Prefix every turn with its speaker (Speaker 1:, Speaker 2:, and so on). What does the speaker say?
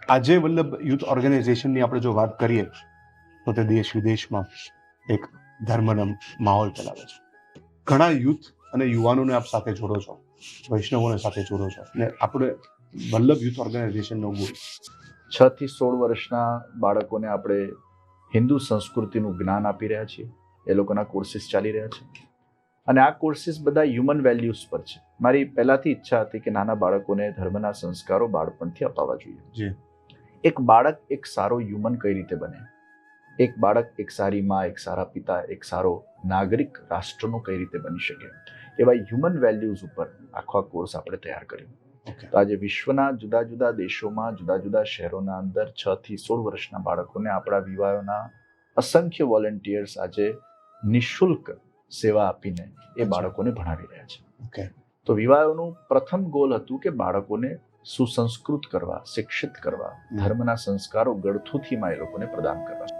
Speaker 1: આજે વલ્લભ યુથ ઓર્ગેનાઇઝેશનની આપણે જો વાત કરીએ તો તે દેશ વિદેશમાં એક ધર્મનો માહોલ ફેલાવે છે. ઘણા યુથ અને યુવાનોને આપ સાથે જોડો છો, વૈષ્ણવોને સાથે જોડો છો, અને આપણે વલ્લભ યુથ ઓર્ગેનાઇઝેશનનો ગોલ
Speaker 2: 6 થી 16 વર્ષના બાળકોને આપણે હિન્દુ સંસ્કૃતિનું જ્ઞાન આપી રહ્યા છીએ. એ લોકોના કોર્સિસ ચાલી રહ્યા છે અને આ કોર્સિસ બધા હ્યુમન વેલ્યુઝ પર છે. મારી પહેલાથી ઈચ્છા હતી કે નાના બાળકોને ધર્મના સંસ્કારો બાળપણથી અપાવવા જોઈએ. એક બાળક એક સારો હ્યુમન કઈ રીતે બને, એક બાળક એક સારી માં, એક સારા પિતા, એક સારો નાગરિક રાષ્ટ્રનો કઈ રીતે બની શકે, એવા હ્યુમન વેલ્યુઝ ઉપર આખો કોર્સ આપણે તૈયાર કર્યો. તો આજે વિશ્વના જુદા જુદા દેશોમાં, જુદા જુદા શહેરોના અંદર 6 થી 16 વર્ષના બાળકોને આપણા વિવાહોના અસંખ્ય વોલેન્ટિયર્સ આજે નિઃશુલ્ક સેવા આપીને એ બાળકોને ભણાવી રહ્યા છે. તો વિવાહોનું પ્રથમ ગોલ હતું કે બાળકોને સુસંસ્કૃત કરવા, શિક્ષિત કરવા, ધર્મના સંસ્કારો ગળથુથીમાં એ લોકોને પ્રદાન કરવા.